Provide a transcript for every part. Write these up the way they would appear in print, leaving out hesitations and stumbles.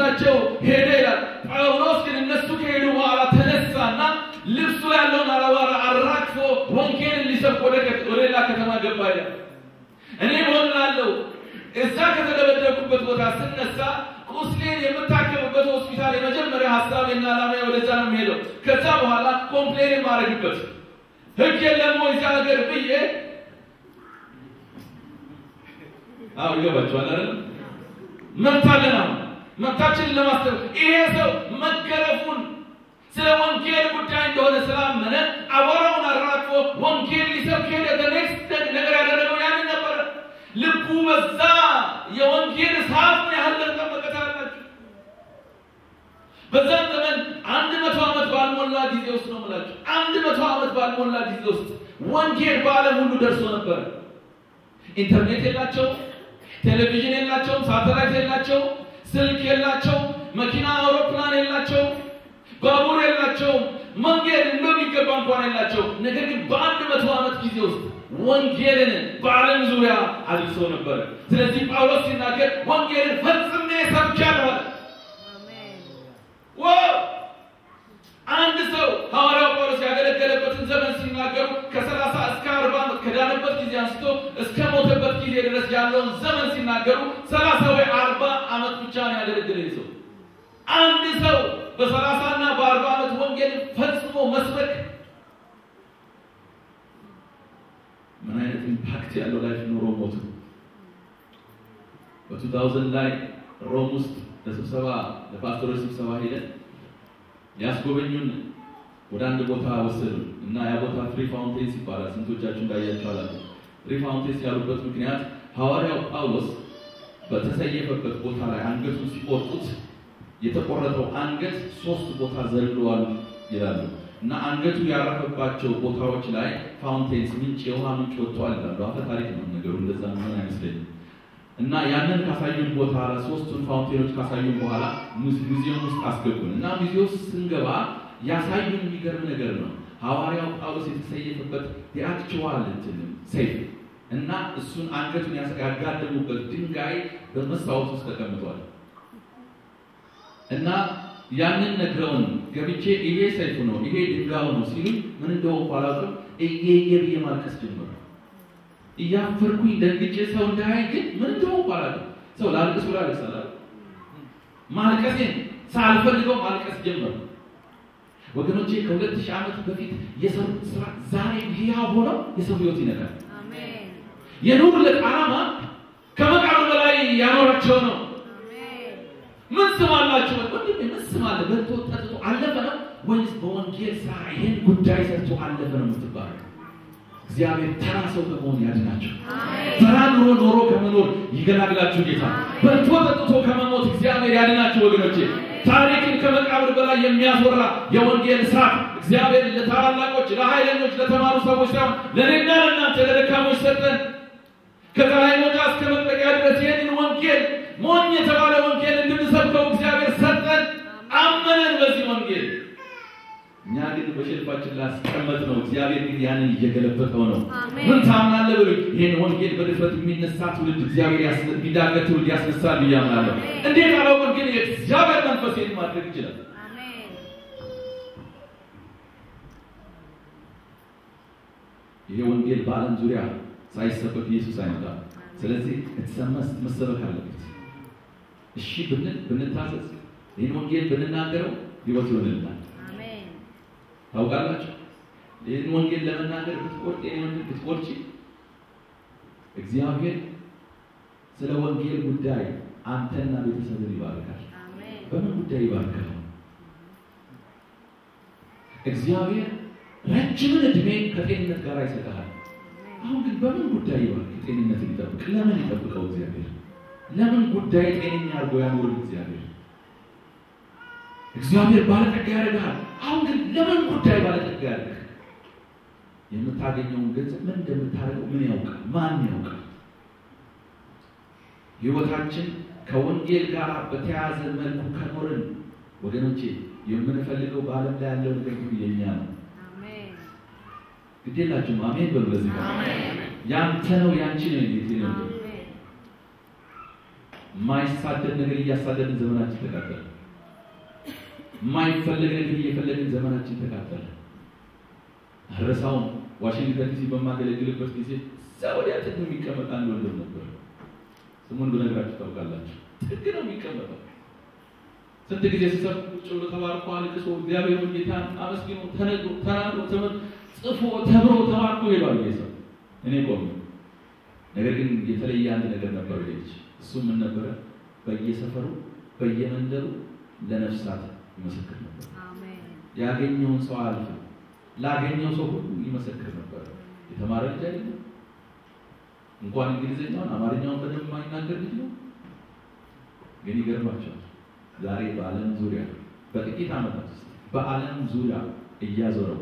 ናቸው ሄደ ይላል ጳውሎስ ግን እነሱ ከሄዱ በኋላ ተነሳና ልብሱ ያለውን አላባራ አራግፎ ወንጌልን ሊሰብክ ወደ ሌላ ከተማ ገባ ይላል እኔ ሆናለሁ እዛ ከተደበደብኩበት ቦታ ስነሳ ቁስሌን የምታከምበት ሆስፒታል የመጀመሪያ ሐሳቤና ዓላማዬ ወደዛ ነው የምሄደው ከዛ በኋላ ኮምፕሌን ማድረግበት ህግ የለም ወይ ሀገር ብዬ ይገባችኋል አይደል መታለና መታችን ለማስተር ይሄ ሰው መገረፉን ስለ ወንጌል ጉዳይ እንደሆነ ስላመነ አወራውን አራግፎ ወንጌል ሊሰብክ ሄደ next ነገር ያደረገው ያን ነበር ልቡ በዛ የወንጌል እሳት ያህል ተመከታላችሁ በዛን ዘመን 100 ዓመት ባልሞላ ጊዜ ውስጥ ነው ማለት 100 ዓመት ባልሞላ ጊዜ ውስጥ ወንጌል በዓለም ሁሉ ደርሶ ነበር ኢንተርኔት የላቸው ቴሌቪዥን የላቸው ሳተላይት የላቸው ስልክ የላቸው መኪና አውሮፕላን የላቸው ባቡር የላቸው መንገድ እንደሚገባ እንኳን የላቸው ነገር ግን በ100 ዓመት ጊዜ ውስጥ ወንጌልን በዓለም ዙሪያ አድርሶ ነበር ስለዚህ ጳውሎስ ሲናገር ወንጌልን ፈጽሜ ሰብቻለሁ አሜን አንድ ሰው ሐዋርያው ጳውሎስ ያገለገለበትን ዘመን ሲናገሩ ከ30 እስከ 40 ዓመት ከዳነበት ጊዜ አንስቶ እስከ ሞተበት ጊዜ ድረስ ያለውን ዘመን ሲናገሩ 30 ወይ 40 ዓመት ብቻ ነው ያገለገለው ሰው አንድ ሰው በ30 እና በ40 ዓመት ወንጌልን ፈጽሞ መስበክ ምን አይነት ኢምፓክት ያለው ላይፍ ኖሮ ሞቱ በ2000 ላይ ሮም ውስጥ ለስብሰባ ለፓስተሮች ስብሰባ ሄደን ያስጎበኙን ወደ አንድ ቦታ ወሰዱን እና ያ ቦታ ፍሪ ፋውንቴንስ ይባላል ስንቶቻችሁ እንዳያችሁ አላችሁ ፍሪ ፋውንቴንስ ያሉበት ምክንያት ሐዋርያው ጳውሎስ በተሰየፈበት ቦታ ላይ አንገቱን ሲቆርጡት የተቆረጠው አንገት 3 ቦታ ዘልሏል ይላሉ እና አንገቱ ያረፈባቸው ቦታዎች ላይ ፋውንቴንስ ምንጭ የውሃ ምንጭ ወጥቷል ይላሉ አፈ ታሪክ ነው ነገሩ እንደዛ ነው አይመስለኝም እና ያንን ካሳዩን ቦታ ላይ 3ቱን ፋውንቴኖች ካሳዩን በኋላ ሙዚየም ውስጥ አስገቡን እና ሙዚየም ውስጥ ስንገባ ያሳዩን የሚገርም ነገር ነው ሐዋርያው ጳውሎስ የተሰየፈበት የአክቹዋል ሰይፍ እና እሱን አንገቱን ያጋደሙበት ድንጋይ በመስታወት ውስጥ ተቀምጧል እና ያንን ነግረውን ገብቼ ይሄ ሰይፉ ነው ይሄ ድንጋዩ ነው ሲሉ ምን እንደው ቋላቀም እየየብየ ማልቀስ ጀመረ እያፈርኩኝ ደግጬ ሰው እንዳይ ግን ምን እንደው ቋላቀም ሰው ላልቀስ ብላ ለሰላ ማልቀስን ሳልፈልገው ማልቀስ ጀመረ ወገኖቼ ከ2000 ዓመት በፊት የሰሩት ስራ ዛሬ ህያው ሆኖ የሰው ህይወት ይነካል አሜን የኑርለት ዓላማ ከመቃብር በላይ ያኖራቸው ነው ምን ስማላችሁ ወንድሜ ምን ስማለ በተወጣጡ አለፈ ነው ወይስ በወንጌል ስራ ይሄን ጉዳይ ሰርቶ አለፈ ነው የምትባለው እግዚአብሔር ተራ ሰው ከመሆን ያድናችሁ አሜን ተራ ኑሮ ከመኖር ይገላግላችሁ ጌታ በተወጣጡ ከመሞት እግዚአብሔር ያድናችሁ ወገኖቼ ታሪክን ከመቃብር በላይ የሚያስወራ የወንጌል ስራ እግዚአብሔር ለታላላቆች ለኃይለኞች ለተማሩ ሰዎች ሳይሆን ለኔና ለእናንተ ለደካሞች ሰጠን ከዛሬሞች እስከ መጠቂያ ድረስ ይህንን ወንጌል ሞኝ የተባለ ወንጌል እንድንሰብከው እግዚአብሔር ሰጠን አመነን በዚህ ወንጌል እኛ ግን በሸልፋችን ላይ አስቀመጥነው እግዚአብሔር ግን ያንን እየገለበጠው ነው ምን ታምናለህ ብሎ ይሄን ወንጌል በድፍረት የሚነሳ ትውልድ እግዚአብሔር ያስነሳል ትውልድ ያስነሳል ይያምናል እንዴት አለው ግን የእግዚአብሔር መንፈስ ይሄን ማድረግ ይችላል አሜን ይሄ ወንጌል በዓለም ዙሪያ ሳይሰበክ ኢየሱስ አይመጣም ስለዚህ የተሰማስ መሰበክ አለበት እሺ ብንታዘዝ ይሄን ወንጌል ብንናገረው ህይወት ይሆንልናል አሜን ታውቃላችሁ ይሄን ወንጌል ለመናገር ብትቆርጪ እግዚአብሔር ስለ ወንጌል ጉዳይ አንተና ቤተሰብህን ይባርካል አሜን በምን ጉዳይ ይባርካል እግዚአብሔር ረጅም እድሜ ከጤንነት ጋር ይሰጣል አሁን ግን በምን ጉዳይ ይባርክ ጤንነት ይጠብቅ ለምን ይጠብቀው እግዚአብሔር ለምን ጉዳይ ጤነኛ አድርጎ ያኖር እግዚአብሔር ባለጠጋ ያደርጋል አሁን ግን ለምን ጉዳይ ባለጠጋ ያደርጋል የምታገኘውን ገንዘብ ምን እንደምታደርገው ምን ያውቃል ማን ያውቃል ህይወታችን ከወንጌል ጋር በተያያዘ መልኩ ከኖርን ወገኖቼ የምንፈልገው በዓለም ላይ ያለው ነገር ሁሉ የኛ ነው አሜን ግዴላችሁ አሜን በሉ ለዚህ አሜን ያንተ ነው ያንቺ ነው እንዴት ነው ማይሳደድ ነገር እያሳደድን ዘመናችን ተቃጠለ። ማይፈልግ ነገር እየፈለግን ዘመናችን ተቃጠለ። አረሳው ዋሽንግተን ዲሲ በማገለግልበት ጊዜ ሳውዲያ ጥግ የሚቀመጥ አንድ ወንድም ነበር። ስሙን ብነግራችሁ ታውቃላችሁ። ጥግ ነው የሚቀመጠው። ስንት ጊዜ ሲሰብክ ቁጭ ብሎ ተባርኮ አልቅሶ እግዚአብሔርን ጌታን አመስግኖ ተናግሮ ጽፎ ተብሮ ተባርኮ ይላል ይሰው እኔ ቆም። ነገር ግን የተለየ አንድ ነገር ነበር ልጅ። እሱ ምን ነበር? በየሰፈሩ በየመንደሩ ለነፍሳት ይመሰክር ነበር። አሜን። ያገኘውን ሰው አልፎ ላገኘው ሰው ሁሉ ይመሰክር ነበር። የተማረ ልጅ አይደለም። እንኳን እንግሊዘኛውን አማርኛውን በደንብ ማይናገር ልጅ ነው። ግን ይገርማችኋል ዛሬ በዓለም ዙሪያ በጥቂት ዓመታት ውስጥ በዓለም ዙሪያ እያዞረው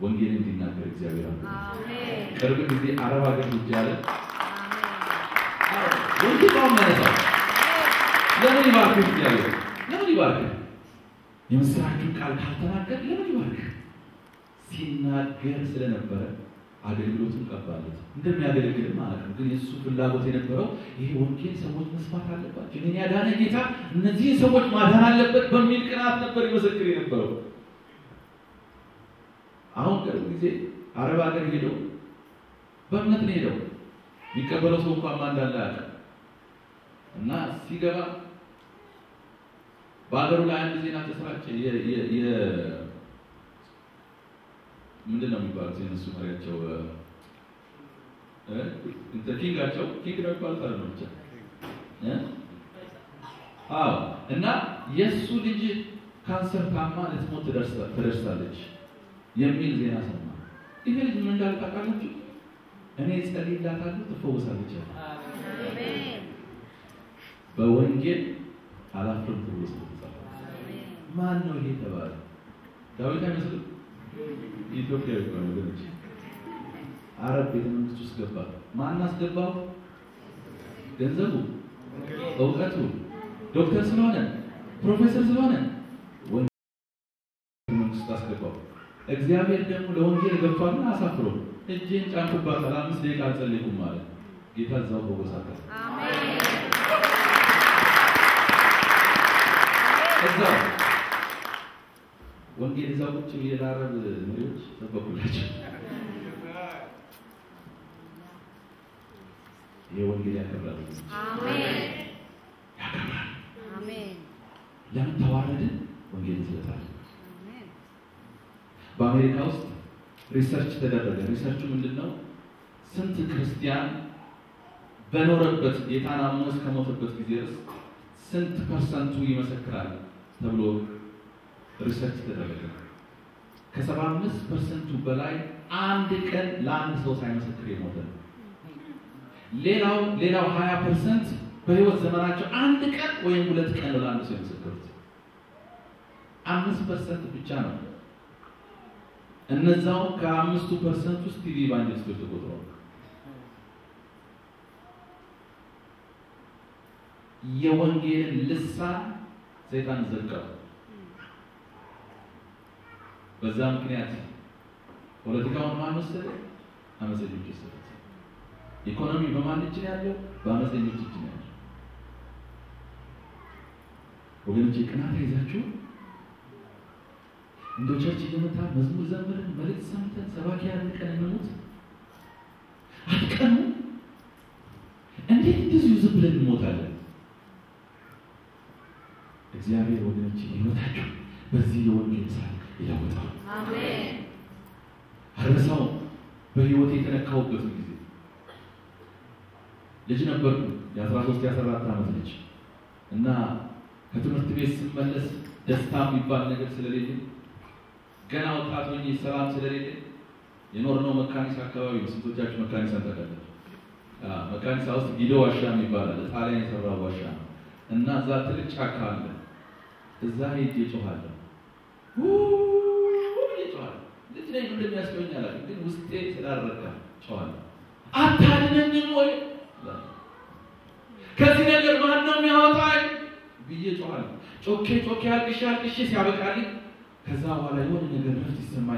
ወንጌል እንዲናገር እግዚአብሔር አሜን። ቅርብ ጊዜ አረብ ሀገር ሄጄ አለ ወንጌል ማነሳው ለምን ይባርክ ይላል። ለምን ይባርክ? የምስራቹን ቃል ካልተናገር ለምን ይባርክ? ሲናገር ስለነበረ አገልግሎቱን ቀባለት። እንደሚያገለግል ማለት ነው። ግን የሱ ፍላጎት የነበረው ይሄ ወንጌል ሰዎች መስማት አለባቸው። እኔ ያዳነ ጌታ እነዚህ ሰዎች ማዳን አለበት በሚል ቅናት ነበር ይመሰክር የነበረው። አሁን ቅርብ ጊዜ አረብ ሀገር ሄደው በእምነት ነው ሄደው የሚቀበለው ሰው እንኳን ማን እንዳለ አለ እና ሲገባ በአገሩ ላይ አንድ ዜና ተሰራጨ። ምንድን ነው የሚባለው? የነሱ መሪያቸው ኪንጋቸው ኪንግ ነው የሚባሉት አይደለም ብቻ እና የእሱ ልጅ ካንሰር ታማ ልትሞት ትደርሳለች የሚል ዜና ሰማ። ይሄ ልጅ ምን እንዳለ ታውቃላችሁ? እኔ ጸልይላታለሁ ትፈወሳለች። አሜን። በወንጌል አላፍርም ብሎ ተጻፈ። ማን ነው ይሄ ተባለ? ዳዊት አይመስልም? ኢትዮጵያዊ ነው ወገኖች። አረብ ቤተ መንግስት ውስጥ ገባ። ማን አስገባው? ገንዘቡ፣ እውቀቱ፣ ዶክተር ስለሆነ ፕሮፌሰር ስለሆነ ወንጌል መንግስት አስገባው። እግዚአብሔር ደግሞ ለወንጌል ገብቷልና አሳፍሮ እጄን ጫንኩባት 5 ደቂቃ አልጸለይኩም ማለት ጌታ እዛው በወሳታ አሜን። እዛው ወንጌል እዛው ቁጭ ብዬ ለአረብ መሪዎች ተበኩላቸው። የወንጌል ያከብራል። አሜን። ያከብራል። አሜን። ለምን ተዋረድን? ወንጌል ስለታለ። አሜን። በአሜሪካ ውስጥ ሪሰርች ተደረገ። ሪሰርቹ ምንድነው? ስንት ክርስቲያን በኖረበት ጌታን አምኖ እስከሞተበት ጊዜ ድረስ ስንት ፐርሰንቱ ይመሰክራል ተብሎ ሪሰርች ተደረገ። ከ75% በላይ አንድ ቀን ለአንድ ሰው ሳይመሰክር የሞተ ነው። ሌላው 20% በህይወት ዘመናቸው አንድ ቀን ወይም 2 ቀን ለአንድ ሰው የመሰከሩት 5% ብቻ ነው። እነዛው ከ5% ውስጥ ቲቪ ኢቫንጀሊስቶች ተቆጥረዋል። የወንጌልን ልሳን ሰይጣን ዘጋው። በዛ ምክንያት ፖለቲካውን ማን ወሰደ? አመፀኞች ወሰዱት። ኢኮኖሚ በማን እጅ ነው ያለው? በአመፀኞች እጅ ነው ያለው። ወገኖቼ ቅናት ይዛችሁ እንደ ቸርች እየመጣ መዝሙር ዘምረን መልእክት ሰምተን ሰባኪ ያልቀን እንሞት አትቀኑ። እንዴት እንደዚህ ዝም ብለን እንሞታለን? እግዚአብሔር ወገኖቼ ህይወታችሁ በዚህ የወንጌል ሳል ይለውጣል። አሜን። አረሳው በህይወት የተነካውበት ጊዜ ልጅ ነበርኩ። የ13 የ14 ዓመት ልጅ እና ከትምህርት ቤት ስመለስ ደስታ የሚባል ነገር ስለሌለ ገና ወጣት ሆኜ ሰላም ስለሌለ የኖርነው መካኒሳ አካባቢ ነው። ስንቶቻችሁ መካኒሳ ታውቃላችሁ? መካኒሳ ውስጥ ጊዶ ዋሻ የሚባል አለ። ጣሊያን የሰራው ዋሻ ነው እና እዛ ትልቅ ጫካ አለ። እዛ ሄጄ እጮሃለሁ። እጮሃለሁ። ልጅ ነኝ እንደሚያስቀኝ አላውቅም፣ ግን ውስጤ ስላረካ እጮሃለሁ። አታድነኝም ወይ? ከዚህ ነገር ማን ነው የሚያወጣኝ ብዬ እጮሃለሁ። ጮኬ አልቅሼ ሲያበቃልኝ ከዛ በኋላ የሆነ ነገር ረፍት ይሰማኝ